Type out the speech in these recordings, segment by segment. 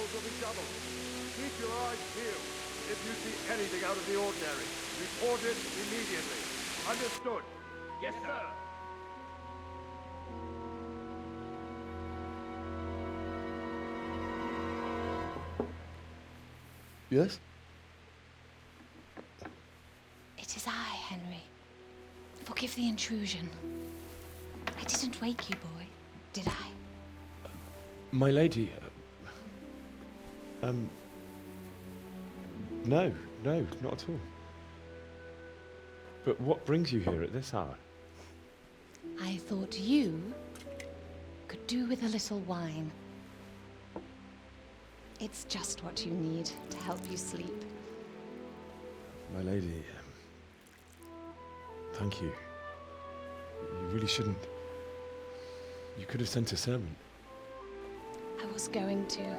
patrols will be doubled. Keep your eyes peeled. If you see anything out of the ordinary, report it immediately. Understood? Yes, sir. Yes? It is I, Henry. Forgive the intrusion. I didn't wake you, boy, did I? My lady, no, not at all. But what brings you here at this hour? I thought you could do with a little wine. It's just what you need to help you sleep. My lady, thank you. You really shouldn't. You could have sent a servant. I was going to,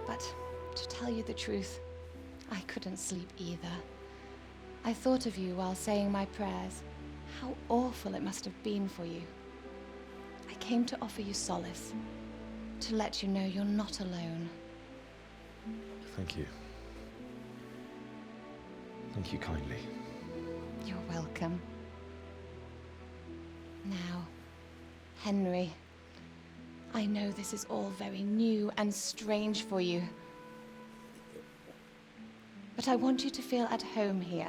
but to tell you the truth, I couldn't sleep either. I thought of you while saying my prayers. How awful it must have been for you. I came to offer you solace, to let you know you're not alone. Thank you. Thank you kindly. You're welcome. Now, Henry, I know this is all very new and strange for you, but I want you to feel at home here.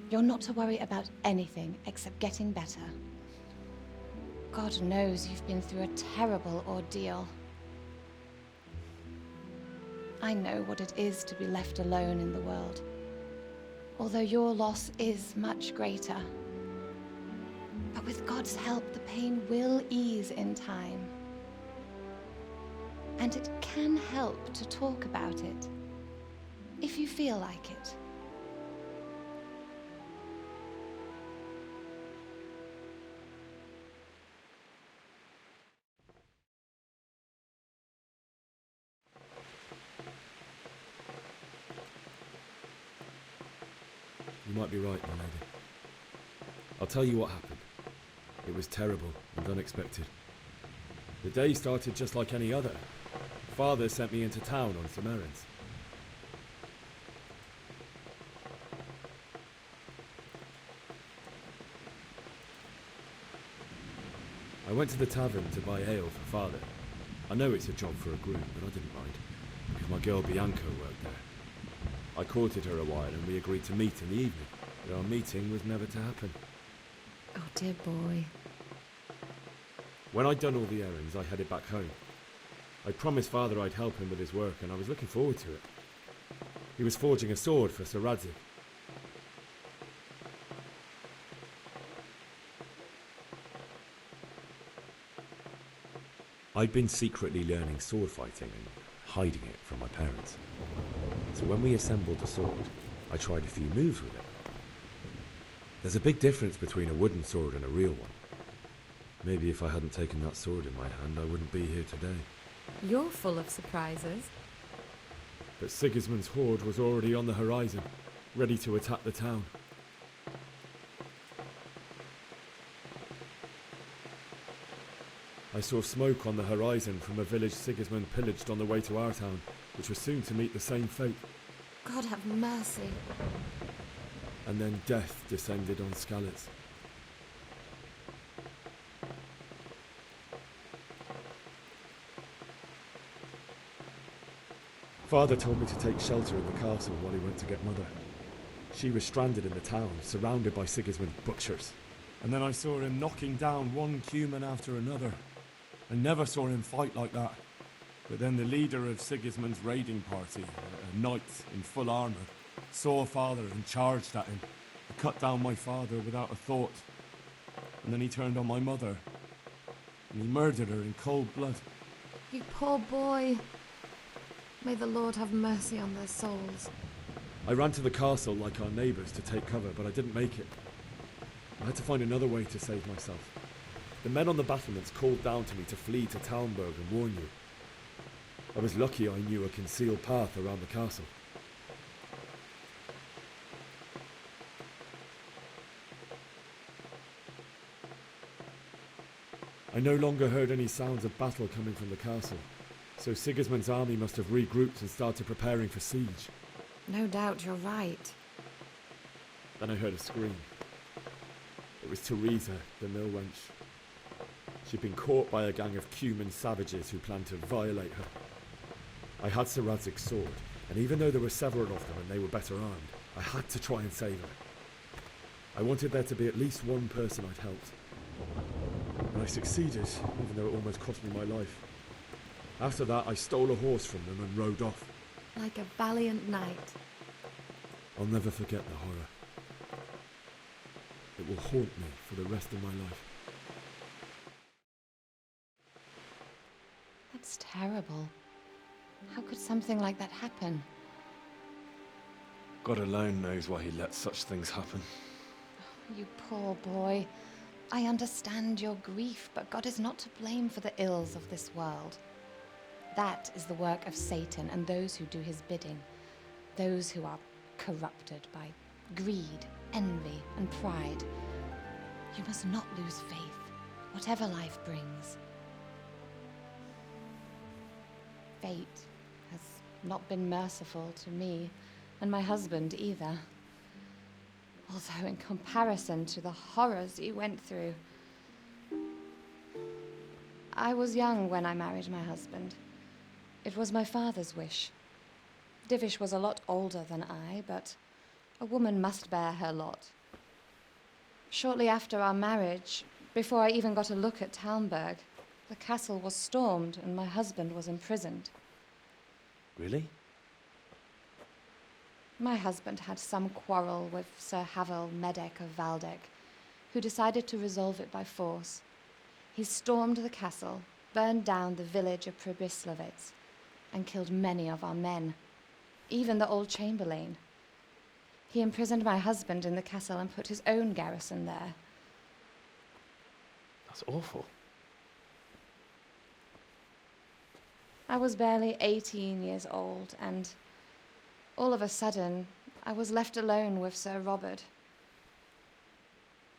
You're not to worry about anything except getting better. God knows you've been through a terrible ordeal. I know what it is to be left alone in the world, although your loss is much greater. But with God's help, the pain will ease in time. And it can help to talk about it, if you feel like it. You might be right, my lady. I'll tell you what happened. It was terrible and unexpected. The day started just like any other. Father sent me into town on some errands. I went to the tavern to buy ale for Father. I know it's a job for a groom, but I didn't mind, because my girl Bianca worked there. I courted her a while and we agreed to meet in the evening, but our meeting was never to happen. Oh, dear boy. When I'd done all the errands, I headed back home. I promised Father I'd help him with his work, and I was looking forward to it. He was forging a sword for Sir Radzik. I'd been secretly learning sword fighting and hiding it from my parents. So when we assembled the sword, I tried a few moves with it. There's a big difference between a wooden sword and a real one. Maybe if I hadn't taken that sword in my hand, I wouldn't be here today. You're full of surprises. But Sigismund's horde was already on the horizon, ready to attack the town. I saw smoke on the horizon from a village Sigismund pillaged on the way to our town, which was soon to meet the same fate. God have mercy. And then death descended on Skalitz. Father told me to take shelter in the castle while he went to get Mother. She was stranded in the town, surrounded by Sigismund's butchers. And then I saw him knocking down one human after another. I never saw him fight like that. But then the leader of Sigismund's raiding party, a knight in full armour, saw Father and charged at him. He cut down my father without a thought. And then he turned on my mother. And he murdered her in cold blood. You poor boy. May the Lord have mercy on their souls. I ran to the castle like our neighbours to take cover, but I didn't make it. I had to find another way to save myself. The men on the battlements called down to me to flee to Talmberg and warn you. I was lucky I knew a concealed path around the castle. I no longer heard any sounds of battle coming from the castle, So Sigismund's army must have regrouped and started preparing for siege. No doubt you're right. Then I heard a scream. It was Teresa, the mill wench. She'd been caught by a gang of Cuman savages who planned to violate her. I had Sir Radzig's sword, and even though there were several of them and they were better armed, I had to try and save her. I wanted there to be at least one person I'd helped. And I succeeded, even though it almost cost me my life. After that, I stole a horse from them and rode off. Like a valiant knight. I'll never forget the horror. It will haunt me for the rest of my life. That's terrible. How could something like that happen? God alone knows why he lets such things happen. You poor boy. I understand your grief, but God is not to blame for the ills of this world. That is the work of Satan and those who do his bidding. Those who are corrupted by greed, envy, and pride. You must not lose faith, whatever life brings. Fate has not been merciful to me, and my husband either. Although in comparison to the horrors he went through. I was young when I married my husband. It was my father's wish. Divish was a lot older than I, but a woman must bear her lot. Shortly after our marriage, before I even got a look at Talmberg, the castle was stormed and my husband was imprisoned. Really? My husband had some quarrel with Sir Havel Medek of Valdek, who decided to resolve it by force. He stormed the castle, burned down the village of Pribyslavitz, and killed many of our men, even the old chamberlain. He imprisoned my husband in the castle and put his own garrison there. That's awful. I was barely 18 years old, and all of a sudden, I was left alone with Sir Robert.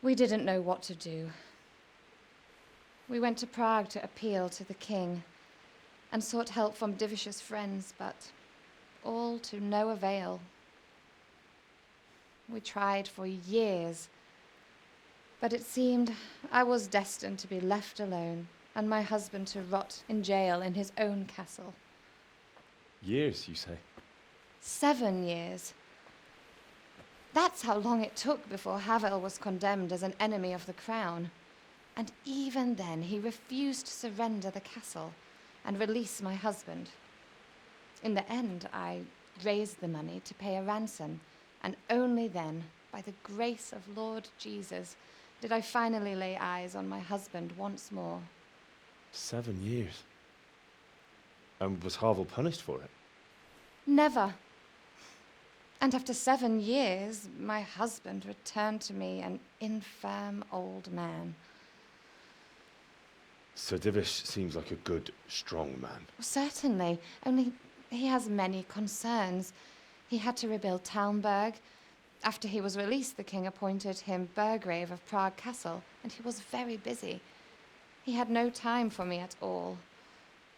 We didn't know what to do. We went to Prague to appeal to the king and sought help from Divish's friends, but all to no avail. We tried for years, but it seemed I was destined to be left alone and my husband to rot in jail in his own castle. Years, you say? 7 years. That's how long it took before Havel was condemned as an enemy of the crown. And even then, he refused to surrender the castle and release my husband. In the end, I raised the money to pay a ransom, and only then, by the grace of Lord Jesus, did I finally lay eyes on my husband once more. 7 years. And was Havel punished for it? Never. And after 7 years, my husband returned to me an infirm old man. Sir Divish seems like a good, strong man. Certainly, only he has many concerns. He had to rebuild Talmberg. After he was released, the king appointed him Burgrave of Prague Castle, and he was very busy. He had no time for me at all.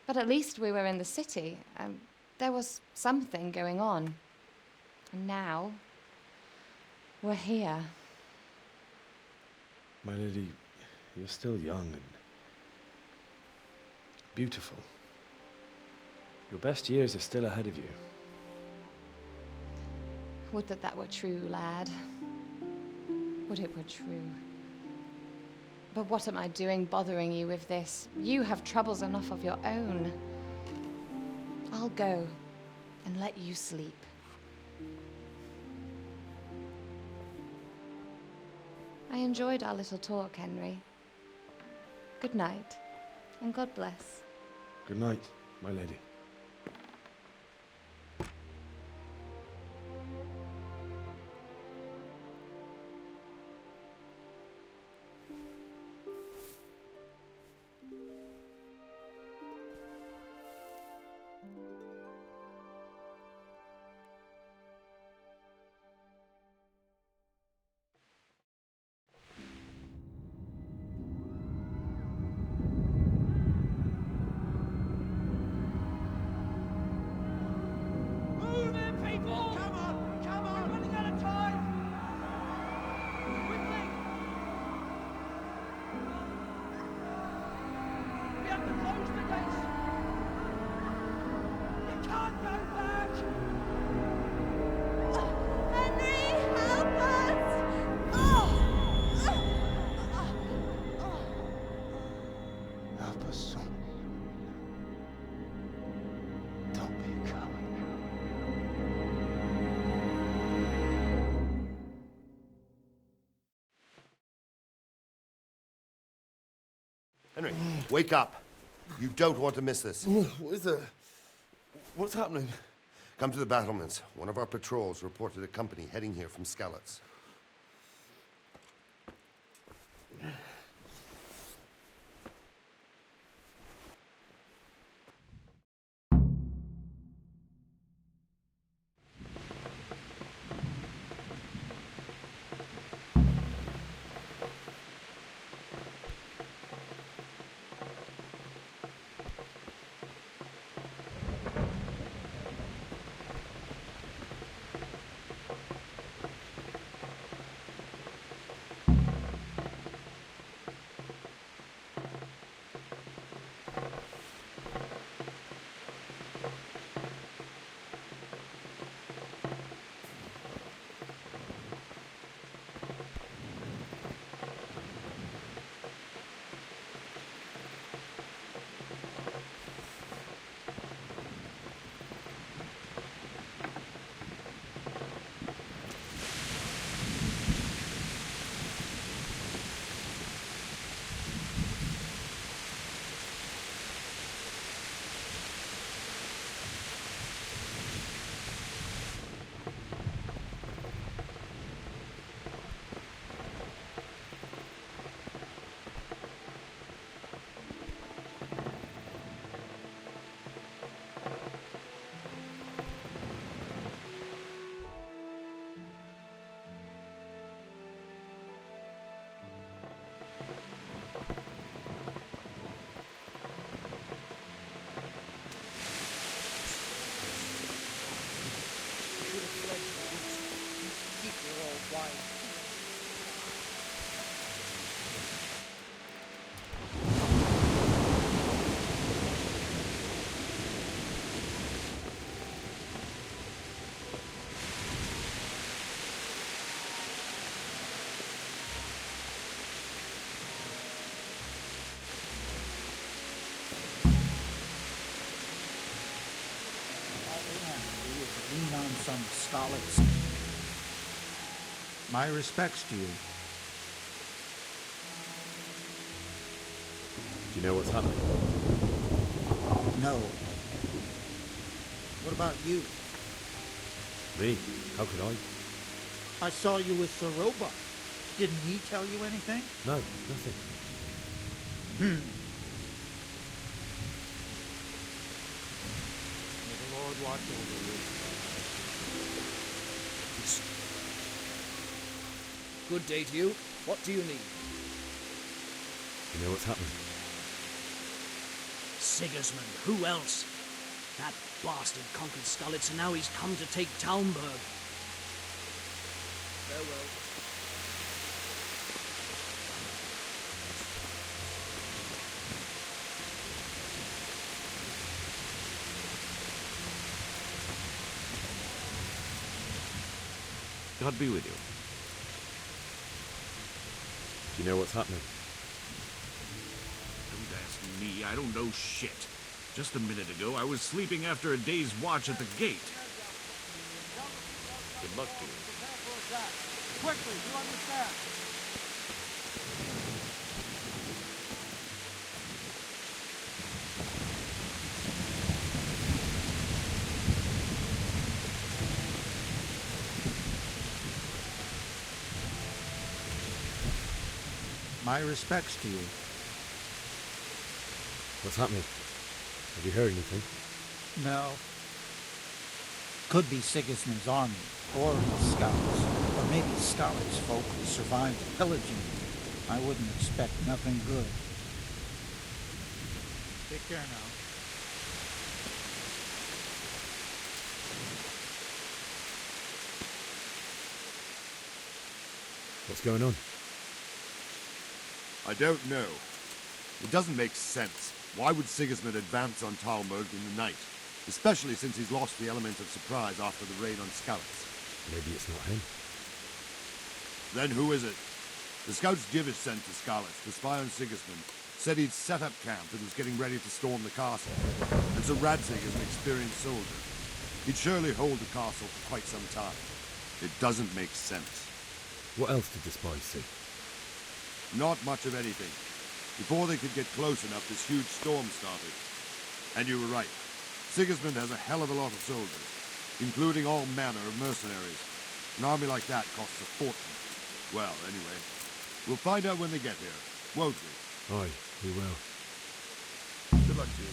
But at least we were in the city, and there was something going on. And now, we're here. My lady, you're still young and beautiful. Your best years are still ahead of you. Would that that were true, lad. Would it were true. But what am I doing bothering you with this? You have troubles enough of your own. I'll go and let you sleep. I enjoyed our little talk, Henry. Good night, and God bless. Good night, my lady. Henry, wake up. You don't want to miss this. What is it? What's happening? Come to the battlements. One of our patrols reported a company heading here from Skalitz. Lean on some scholars. My respects to you. Do you know what's happening? No. What about you? Me? How could I? I saw you with the robot. Didn't he tell you anything? No, nothing. May the Lord watch over you. Good day to you. What do you need? You know what's happening? Sigismund. Who else? That bastard conquered Skalitz, and now he's come to take Talmberg. Farewell. God be with you. Do you know what's happening? Don't ask me, I don't know shit. Just a minute ago, I was sleeping after a day's watch at the gate. Good luck to you. Quickly, you understand? My respects to you. What's happening? Have you heard anything? No. Could be Sigismund's army, or his scouts, or maybe Skalitz folk who survived the pillaging. I wouldn't expect nothing good. Take care now. What's going on? I don't know. It doesn't make sense. Why would Sigismund advance on Talmberg in the night? Especially since he's lost the element of surprise after the raid on Skalitz. Maybe it's not him. Then who is it? The scouts Jivish sent to Skalitz to spy on Sigismund said he'd set up camp and was getting ready to storm the castle. And so Radzig is an experienced soldier. He'd surely hold the castle for quite some time. It doesn't make sense. What else did the spies see? Not much of anything. Before they could get close enough, this huge storm started. And you were right. Sigismund has a hell of a lot of soldiers, including all manner of mercenaries. An army like that costs a fortune. Well, anyway, we'll find out when they get here, won't we? Aye, we will. Good luck to you.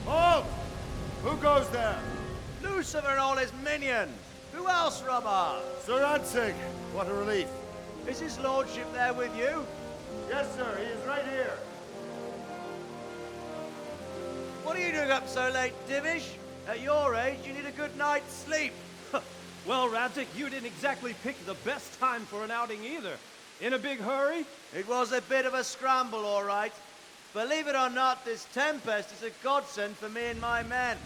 Halt! Who goes there? Lucifer and all his minions. Who else, Robert? Sir Ansig. What a relief. Is his lordship there with you? Yes, sir. He is right here. What are you doing up so late, Divish? At your age, you need a good night's sleep. Well, Radzik, you didn't exactly pick the best time for an outing either. In a big hurry? It was a bit of a scramble, all right. Believe it or not, this tempest is a godsend for me and my men.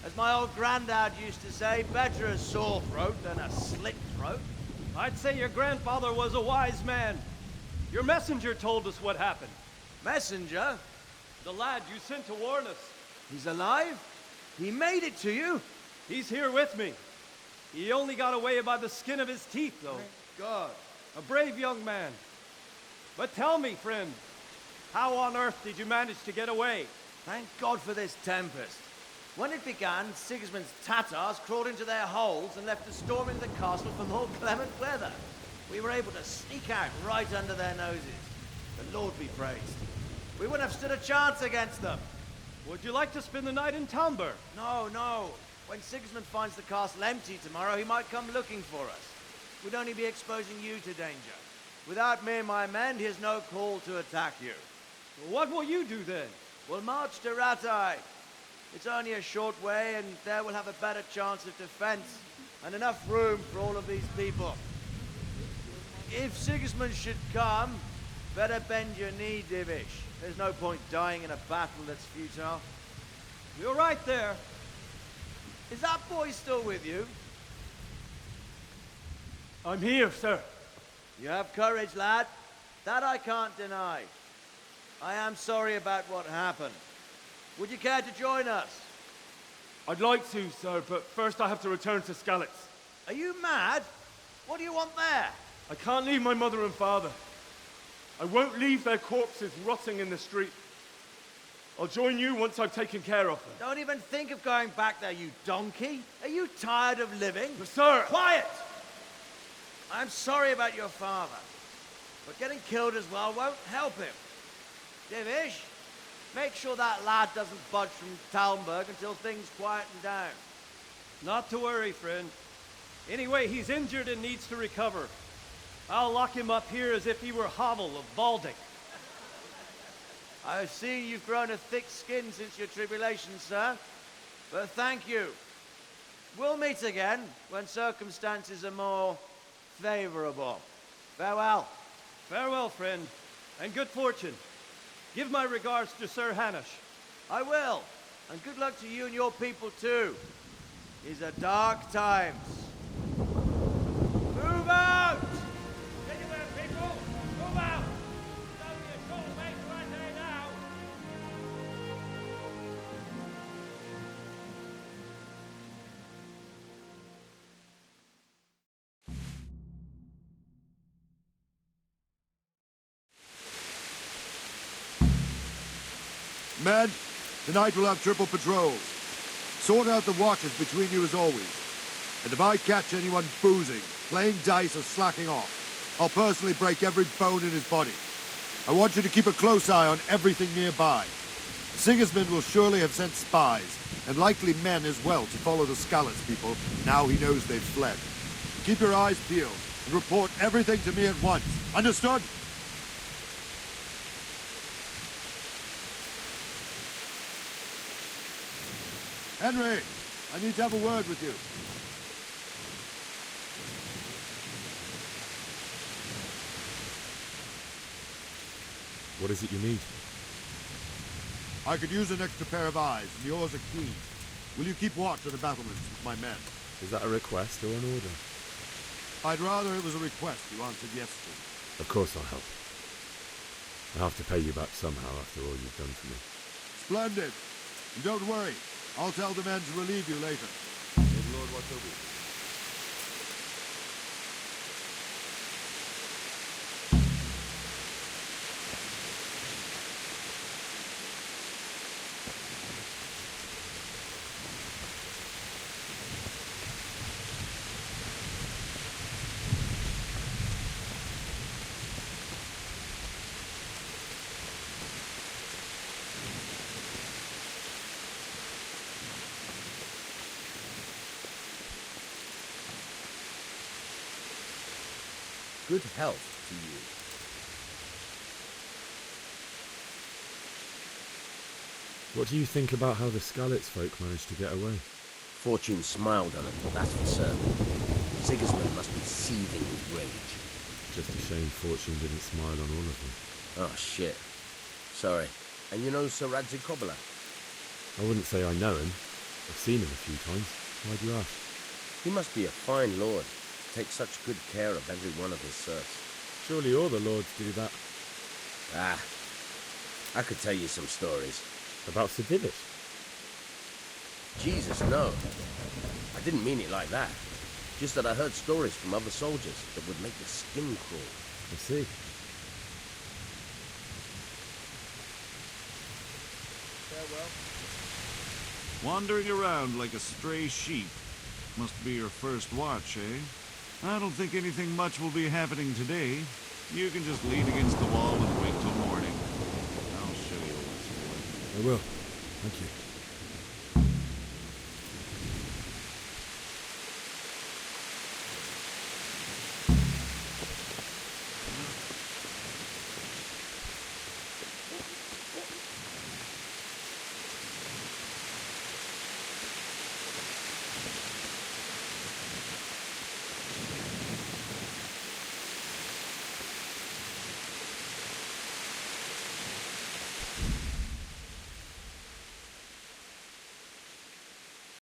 As my old granddad used to say, better a sore throat than a slit throat. I'd say your grandfather was a wise man. Your messenger told us what happened. Messenger? The lad you sent to warn us. He's alive? He made it to you? He's here with me. He only got away by the skin of his teeth, though. Thank God. A brave young man. But tell me, friend, how on earth did you manage to get away? Thank God for this tempest. When it began, Sigismund's Tatars crawled into their holes and left us storming the castle for more clement weather. We were able to sneak out right under their noses. The Lord be praised. We wouldn't have stood a chance against them. Would you like to spend the night in Talmber? No, no. When Sigismund finds the castle empty tomorrow, he might come looking for us. We'd only be exposing you to danger. Without me and my men, he has no call to attack you. What will you do then? We'll march to Ratai. It's only a short way, and there we'll have a better chance of defense and enough room for all of these people. If Sigismund should come, better bend your knee, Divish. There's no point dying in a battle that's futile. You're right there. Is that boy still with you? I'm here, sir. You have courage, lad. That I can't deny. I am sorry about what happened. Would you care to join us? I'd like to, sir, but first I have to return to Skalitz. Are you mad? What do you want there? I can't leave my mother and father. I won't leave their corpses rotting in the street. I'll join you once I've taken care of them. Don't even think of going back there, you donkey. Are you tired of living? But sir! Quiet! I'm sorry about your father, but getting killed as well won't help him. Divish, make sure that lad doesn't budge from Talmberg until things quieten down. Not to worry, friend. Anyway, he's injured and needs to recover. I'll lock him up here as if he were Havel of Balding. I've seen you've grown a thick skin since your tribulation, sir. But thank you. We'll meet again when circumstances are more favorable. Farewell. Farewell, friend, and good fortune. Give my regards to Sir Hanush. I will. And good luck to you and your people, too. These are dark times. Move out! Anywhere, people! Move out! It's only a short way to Ratai now! Men, tonight we'll have triple patrols. Sort out the watches between you as always. And if I catch anyone boozing, playing dice or slacking off, I'll personally break every bone in his body. I want you to keep a close eye on everything nearby. Sigismund will surely have sent spies, and likely men as well, to follow the Skalitz people now he knows they've fled. Keep your eyes peeled and report everything to me at once. Understood? Henry, I need to have a word with you. What is it you need? I could use an extra pair of eyes, and yours are keen. Will you keep watch on the battlements with my men? Is that a request or an order? I'd rather it was a request you answered yes to. Of course I'll help. I'll have to pay you back somehow after all you've done for me. Splendid. And don't worry, I'll tell the men to relieve you later. May the Lord watch over you. Good health to you. What do you think about how the Skalitz folk managed to get away? Fortune smiled on it, that's for certain. Sigismund must be seething with rage. Just a shame Fortune didn't smile on all of them. Oh, shit. Sorry. And you know Sir Radzig Kobyla? I wouldn't say I know him. I've seen him a few times. Why do you ask? He must be a fine lord. Takes such good care of every one of his serfs. Surely all the lords do that. Ah, I could tell you some stories. About Sir Divish? Jesus, no. I didn't mean it like that. Just that I heard stories from other soldiers that would make the skin crawl. I see. Farewell. Wandering around like a stray sheep. Must be your first watch, eh? I don't think anything much will be happening today. You can just lean against the wall and wait till morning. I'll show you what's what. I will. Thank you.